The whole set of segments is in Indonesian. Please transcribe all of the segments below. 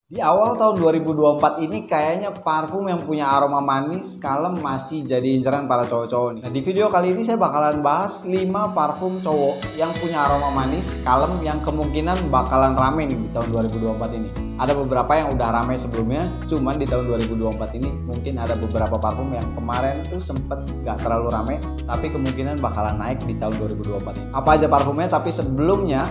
Di awal tahun 2024 ini kayaknya parfum yang punya aroma manis kalem masih jadi inceran para cowok-cowok nih. Nah, di video kali ini saya bakalan bahas 5 parfum cowok yang punya aroma manis kalem yang kemungkinan bakalan rame nih di tahun 2024 ini. Ada beberapa yang udah rame sebelumnya, cuman di tahun 2024 ini mungkin ada beberapa parfum yang kemarin tuh sempet gak terlalu rame, tapi kemungkinan bakalan naik di tahun 2024 ini. Apa aja parfumnya? Tapi sebelumnya,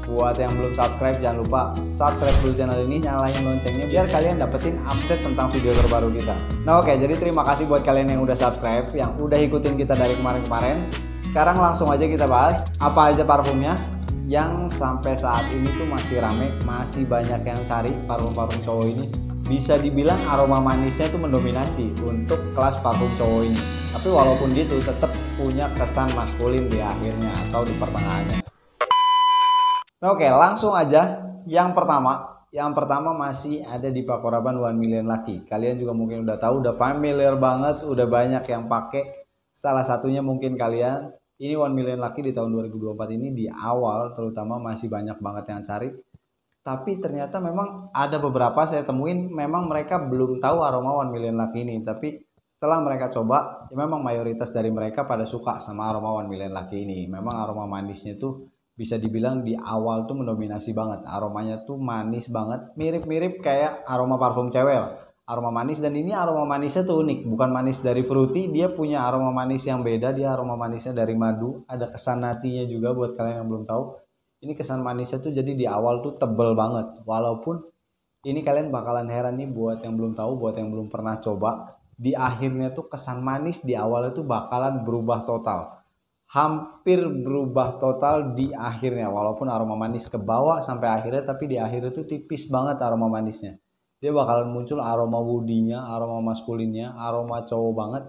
buat yang belum subscribe, jangan lupa subscribe dulu channel ini, nyalain loncengnya biar kalian dapetin update tentang video terbaru kita. Nah oke, jadi terima kasih buat kalian yang udah subscribe, yang udah ikutin kita dari kemarin-kemarin. Sekarang langsung aja kita bahas apa aja parfumnya yang sampai saat ini tuh masih rame, masih banyak yang cari parfum-parfum cowok ini. Bisa dibilang aroma manisnya tuh mendominasi untuk kelas parfum cowok ini. Tapi walaupun gitu tetap punya kesan maskulin di akhirnya atau di pertengahannya. Oke, langsung aja. Yang pertama masih ada di Paco Rabanne 1 Million Lucky. Kalian juga mungkin udah tahu, udah familiar banget, udah banyak yang pakai. Salah satunya mungkin kalian. Ini 1 Million Lucky di tahun 2024 ini di awal terutama masih banyak banget yang cari. Tapi ternyata memang ada beberapa saya temuin memang mereka belum tahu aroma 1 Million Lucky ini. Tapi setelah mereka coba, ya memang mayoritas dari mereka pada suka sama aroma 1 Million Lucky ini. Memang aroma manisnya tuh bisa dibilang di awal tuh mendominasi banget. Aromanya tuh manis banget, mirip-mirip kayak aroma parfum cewek lah. Aroma manis, dan ini aroma manisnya tuh unik, bukan manis dari fruity, dia punya aroma manis yang beda. Dia aroma manisnya dari madu, ada kesan natinya juga. Buat kalian yang belum tahu, ini kesan manisnya tuh jadi di awal tuh tebel banget. Walaupun ini kalian bakalan heran nih buat yang belum tahu, buat yang belum pernah coba, di akhirnya tuh kesan manis di awalnya tuh bakalan berubah total, hampir berubah total di akhirnya. Walaupun aroma manis ke bawah sampai akhirnya, tapi di akhirnya tuh tipis banget aroma manisnya. Dia bakalan muncul aroma woody-nya, aroma maskulinnya, aroma cowok banget.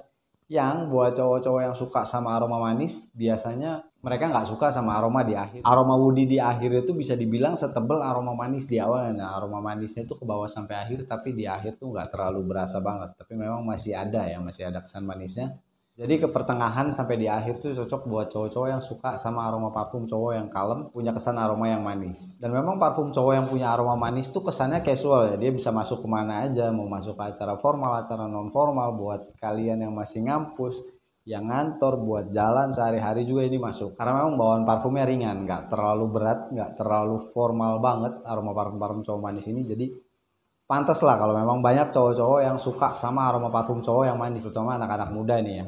Yang buat cowok-cowok yang suka sama aroma manis, biasanya mereka nggak suka sama aroma di akhir. Aroma woody di akhir itu bisa dibilang setebel aroma manis di awal. Nah, aroma manisnya itu ke bawah sampai akhir, tapi di akhir tuh nggak terlalu berasa banget. Tapi memang masih ada ya, masih ada kesan manisnya. Jadi ke pertengahan sampai di akhir tuh cocok buat cowok-cowok yang suka sama aroma parfum cowok yang kalem, punya kesan aroma yang manis. Dan memang parfum cowok yang punya aroma manis tuh kesannya casual ya, dia bisa masuk kemana aja, mau masuk ke acara formal, acara non formal, buat kalian yang masih ngampus, yang ngantor, buat jalan sehari-hari juga ini masuk. Karena memang bawaan parfumnya ringan, nggak terlalu berat, nggak terlalu formal banget aroma parfum-parfum cowok manis ini. Jadi pantas lah kalau memang banyak cowok-cowok yang suka sama aroma parfum cowok yang manis, terutama anak-anak muda nih ya.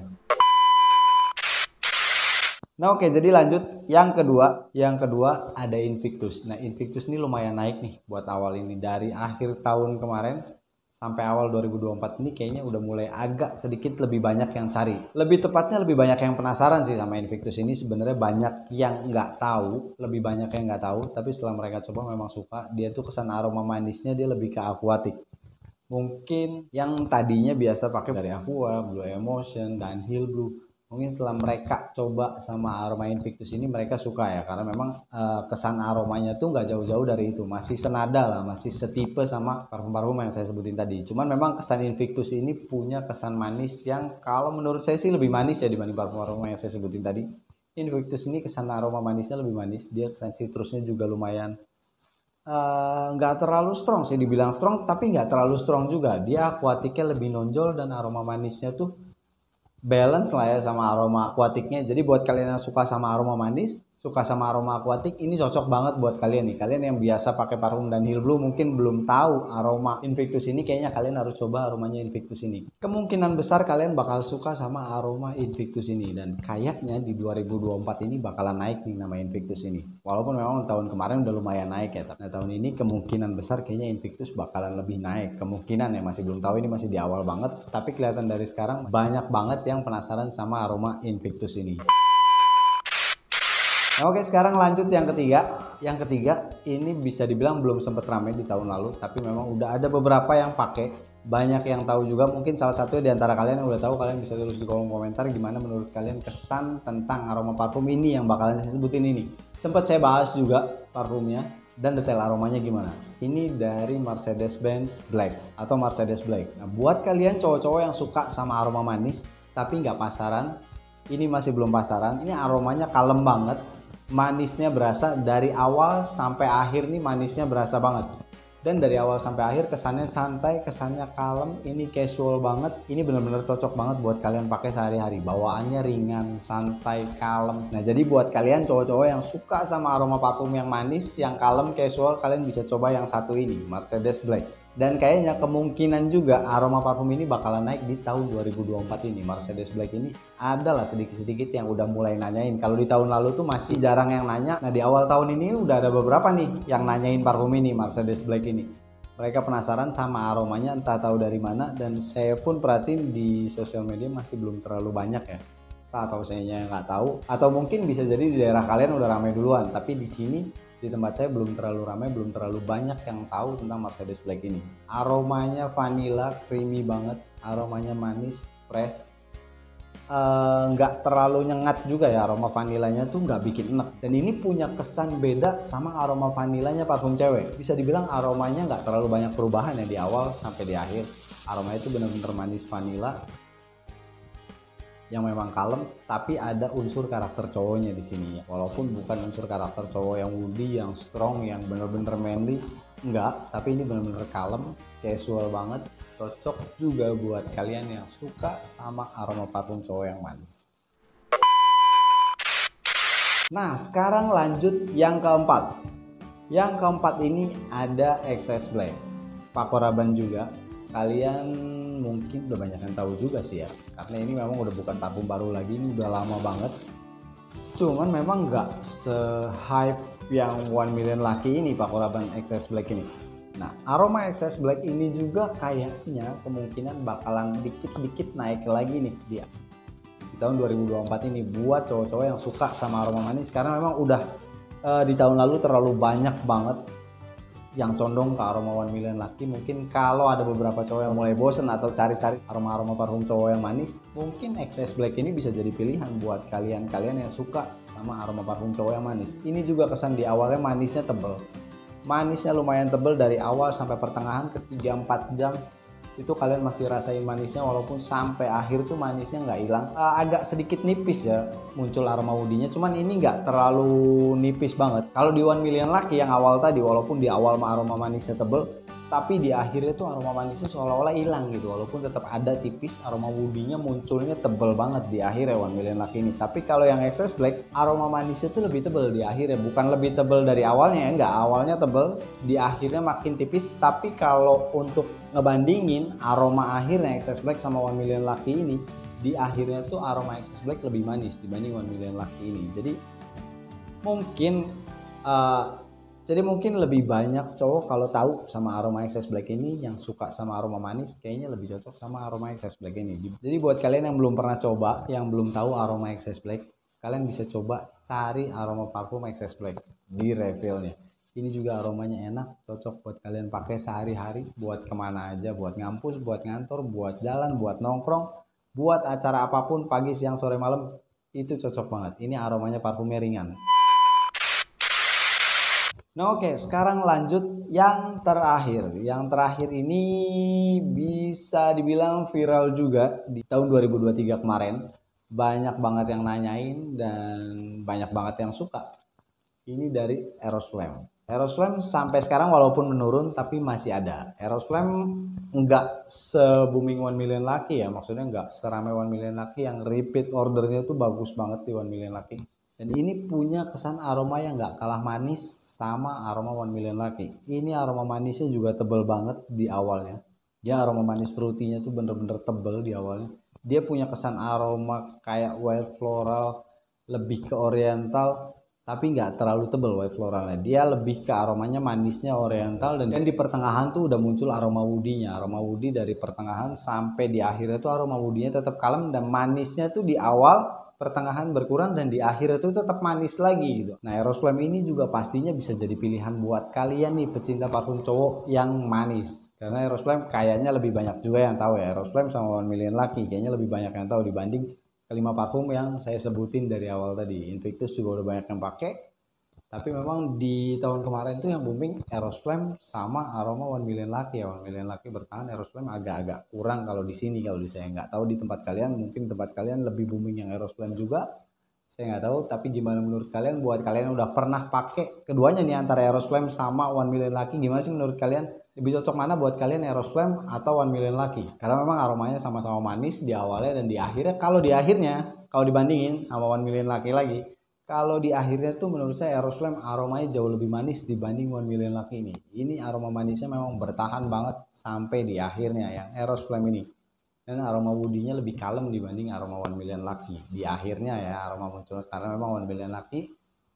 Nah oke, jadi lanjut yang kedua ada Invictus. Nah Invictus ini lumayan naik nih buat awal ini, dari akhir tahun kemarin sampai awal 2024 ini kayaknya udah mulai agak sedikit lebih banyak yang cari. Lebih tepatnya lebih banyak yang penasaran sih sama Invictus ini. Sebenarnya banyak yang nggak tahu, lebih banyak yang nggak tahu, tapi setelah mereka coba memang suka. Dia tuh kesan aroma manisnya dia lebih ke aquatic. Mungkin yang tadinya biasa pakai dari Aqua, Blue Emotion, Dunhill Blue, mungkin setelah mereka coba sama aroma Invictus ini mereka suka ya, karena memang kesan aromanya tuh nggak jauh-jauh dari itu, masih senada lah, masih setipe sama parfum-parfum yang saya sebutin tadi. Cuman memang kesan Invictus ini punya kesan manis yang kalau menurut saya sih lebih manis ya dibanding parfum-parfum yang saya sebutin tadi. Invictus ini kesan aroma manisnya lebih manis, dia kesan citrusnya juga lumayan nggak terlalu strong sih, dibilang strong tapi nggak terlalu strong juga. Dia aquaticnya lebih nonjol dan aroma manisnya tuh balance lah ya sama aroma aquaticnya. Jadi buat kalian yang suka sama aroma manis, suka sama aroma aquatic, ini cocok banget buat kalian nih. Kalian yang biasa pakai parfum Dunhill Blue mungkin belum tahu aroma Invictus ini, kayaknya kalian harus coba aromanya Invictus ini. Kemungkinan besar kalian bakal suka sama aroma Invictus ini, dan kayaknya di 2024 ini bakalan naik nih nama Invictus ini. Walaupun memang tahun kemarin udah lumayan naik ya, tapi tahun ini kemungkinan besar kayaknya Invictus bakalan lebih naik. Kemungkinan ya, masih belum tahu, ini masih di awal banget, tapi kelihatan dari sekarang banyak banget yang penasaran sama aroma Invictus ini. Nah, oke, sekarang lanjut yang ketiga. Yang ketiga ini bisa dibilang belum sempat ramai di tahun lalu, tapi memang udah ada beberapa yang pakai, banyak yang tahu juga. Mungkin salah satu di antara kalian yang udah tahu, kalian bisa tulis di kolom komentar gimana menurut kalian kesan tentang aroma parfum ini yang bakalan saya sebutin ini. Sempat saya bahas juga parfumnya dan detail aromanya gimana. Ini dari Mercedes-Benz Black atau Mercedes Black. Nah, buat kalian cowok-cowok yang suka sama aroma manis tapi nggak pasaran, ini masih belum pasaran. Ini aromanya kalem banget, manisnya berasa dari awal sampai akhir nih, manisnya berasa banget. Dan dari awal sampai akhir kesannya santai, kesannya kalem, ini casual banget. Ini bener-bener cocok banget buat kalian pakai sehari-hari. Bawaannya ringan, santai, kalem. Nah, jadi buat kalian cowok-cowok yang suka sama aroma parfum yang manis, yang kalem, casual, kalian bisa coba yang satu ini, Mercedes Black. Dan kayaknya kemungkinan juga aroma parfum ini bakalan naik di tahun 2024 ini. Mercedes Black ini adalah sedikit-sedikit yang udah mulai nanyain. Kalau di tahun lalu tuh masih jarang yang nanya. Nah, di awal tahun ini udah ada beberapa nih yang nanyain parfum ini, Mercedes Black ini. Mereka penasaran sama aromanya, entah tahu dari mana, dan saya pun perhatiin di sosial media masih belum terlalu banyak ya. Atau saya nggak tahu, atau mungkin bisa jadi di daerah kalian udah ramai duluan, tapi di sini di tempat saya belum terlalu ramai, belum terlalu banyak yang tahu tentang Mercedes Black ini. Aromanya vanilla, creamy banget, aromanya manis, fresh, nggak terlalu nyengat juga ya. Aroma vanilanya tuh nggak bikin enek, dan ini punya kesan beda sama aroma vanilanya parfum cewek. Bisa dibilang aromanya nggak terlalu banyak perubahan ya di awal sampai di akhir. Aromanya itu benar-benar manis vanilla yang memang kalem, tapi ada unsur karakter cowoknya di sini ya. Walaupun bukan unsur karakter cowok yang woody, yang strong, yang bener-bener manly, enggak, tapi ini bener-bener kalem, casual banget, cocok juga buat kalian yang suka sama aroma parfum cowok yang manis. Nah, sekarang lanjut yang keempat. Yang keempat ini ada XS Black, Paco Rabanne juga. Kalian mungkin udah banyak yang tahu juga sih ya, karena ini memang udah bukan parfum baru lagi, ini udah lama banget. Cuman memang nggak se-hype yang 1 Million Lucky ini, Paco Rabanne XS Black ini. Nah, aroma XS Black ini juga kayaknya kemungkinan bakalan dikit-dikit naik lagi nih dia di tahun 2024 ini buat cowok-cowok yang suka sama aroma manis, karena memang udah di tahun lalu terlalu banyak banget yang condong ke aroma 1 Million Lucky. Mungkin kalau ada beberapa cowok yang mulai bosen atau cari-cari aroma-aroma parfum cowok yang manis, mungkin XS Black ini bisa jadi pilihan buat kalian-kalian yang suka sama aroma parfum cowok yang manis. Ini juga kesan di awalnya manisnya tebel. Manisnya lumayan tebel dari awal sampai pertengahan, ke 3-4 jam itu kalian masih rasain manisnya, walaupun sampai akhir tuh manisnya nggak hilang. Agak sedikit nipis ya muncul aroma woody-nya, cuman ini nggak terlalu nipis banget. Kalau di 1 Million Lucky yang awal tadi, walaupun di awal aroma manisnya tebel, tapi di akhirnya tuh aroma manisnya seolah-olah hilang gitu, walaupun tetap ada tipis, aroma woody-nya munculnya tebel banget di akhirnya 1 Million Lucky ini. Tapi kalau yang XS Black, aroma manisnya tuh lebih tebel di akhirnya, bukan lebih tebel dari awalnya ya, enggak, awalnya tebel, di akhirnya makin tipis. Tapi kalau untuk ngebandingin aroma akhirnya XS Black sama 1 Million Lucky ini, di akhirnya tuh aroma XS Black lebih manis dibanding 1 Million Lucky ini. Jadi mungkin lebih banyak cowok kalau tahu sama aroma XS Black ini, yang suka sama aroma manis, kayaknya lebih cocok sama aroma XS Black ini. Jadi buat kalian yang belum pernah coba, yang belum tahu aroma XS Black, kalian bisa coba cari aroma parfum XS Black di refillnya. Ini juga aromanya enak, cocok buat kalian pakai sehari-hari, buat kemana aja, buat ngampus, buat ngantor, buat jalan, buat nongkrong, buat acara apapun, pagi, siang, sore, malam, itu cocok banget. Ini aromanya parfumnya ringan. Nah, oke, sekarang lanjut yang terakhir. Yang terakhir ini bisa dibilang viral juga di tahun 2023 kemarin. Banyak banget yang nanyain dan banyak banget yang suka. Ini dari Eros Flame. Eros Flame sampai sekarang walaupun menurun tapi masih ada. Eros Flame nggak se-booming 1 Million Lucky ya, maksudnya nggak seramai 1 Million Lucky, yang repeat ordernya tuh bagus banget di 1 Million Lucky. Dan ini punya kesan aroma yang nggak kalah manis sama aroma 1 Million Lucky. Ini aroma manisnya juga tebel banget di awalnya. Dia aroma manis fruity-nya tuh bener-bener tebel di awalnya. Dia punya kesan aroma kayak wild floral, lebih ke oriental, tapi nggak terlalu tebel wild floralnya. Dia lebih ke aromanya manisnya oriental, dan di pertengahan tuh udah muncul aroma woody-nya. Aroma woody dari pertengahan sampai di akhirnya tuh aroma woody-nya tetap kalem, dan manisnya tuh di awal, pertengahan berkurang, dan di akhir itu tetap manis lagi gitu. Nah, Eros Flame ini juga pastinya bisa jadi pilihan buat kalian nih pecinta parfum cowok yang manis. Karena Eros Flame kayaknya lebih banyak juga yang tahu ya. Eros Flame sama 1 Million Lucky kayaknya lebih banyak yang tahu dibanding kelima parfum yang saya sebutin dari awal tadi. Invictus juga udah banyak yang pakai. Tapi memang di tahun kemarin tuh yang booming Eros Flame sama aroma 1 Million Lucky ya. 1 Million Lucky bertahan, Eros Flame agak-agak kurang kalau di sini, kalau di saya. Nggak tahu di tempat kalian, mungkin tempat kalian lebih booming yang Eros Flame juga Saya nggak tahu, tapi gimana menurut kalian? Buat kalian yang udah pernah pakai keduanya nih, antara Eros Flame sama One Million Lucky, gimana sih menurut kalian? Lebih cocok mana buat kalian, Eros Flame atau One Million Lucky? Karena memang aromanya sama-sama manis di awalnya dan di akhirnya. Kalau dibandingin sama One Million Lucky lagi, kalau di akhirnya tuh menurut saya Eros Flame aromanya jauh lebih manis dibanding One Million Lucky ini. Ini aroma manisnya memang bertahan banget sampai di akhirnya yang Eros Flame ini. Dan aroma woody-nya lebih kalem dibanding aroma One Million Lucky. Di akhirnya ya aroma muncul, karena memang One Million Lucky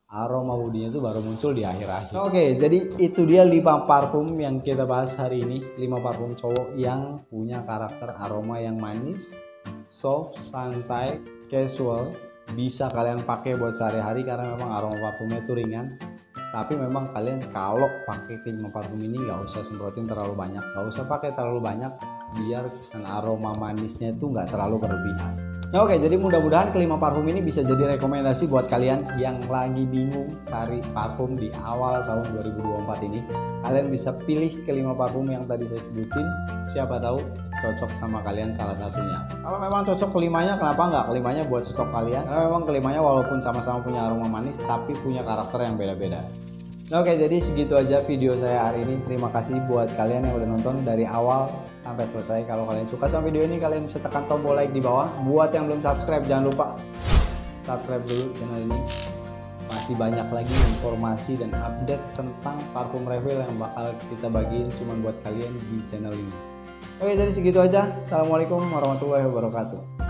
aroma woody-nya itu baru muncul di akhir-akhir. Oke, jadi itu dia 5 parfum yang kita bahas hari ini. 5 parfum cowok yang punya karakter aroma yang manis, soft, santai, casual. Bisa kalian pakai buat sehari-hari karena memang aroma parfumnya itu ringan. Tapi memang kalian kalau pakai 5 parfum ini nggak usah semprotin terlalu banyak, nggak usah pakai terlalu banyak, biar kesan aroma manisnya itu nggak terlalu berlebihan. Nah, oke, jadi mudah-mudahan kelima parfum ini bisa jadi rekomendasi buat kalian yang lagi bingung cari parfum di awal tahun 2024 ini. Kalian bisa pilih kelima parfum yang tadi saya sebutin, siapa tahu cocok sama kalian salah satunya. Kalau memang cocok kelimanya, kenapa nggak kelimanya buat stok kalian? Karena memang kelimanya walaupun sama-sama punya aroma manis, tapi punya karakter yang beda-beda. Oke, jadi segitu aja video saya hari ini. Terima kasih buat kalian yang udah nonton dari awal sampai selesai. Kalau kalian suka sama video ini, kalian bisa tekan tombol like di bawah. Buat yang belum subscribe, jangan lupa subscribe dulu channel ini. Masih banyak lagi informasi dan update tentang parfum refill yang bakal kita bagiin cuma buat kalian di channel ini. Oke, jadi segitu aja. Assalamualaikum warahmatullahi wabarakatuh.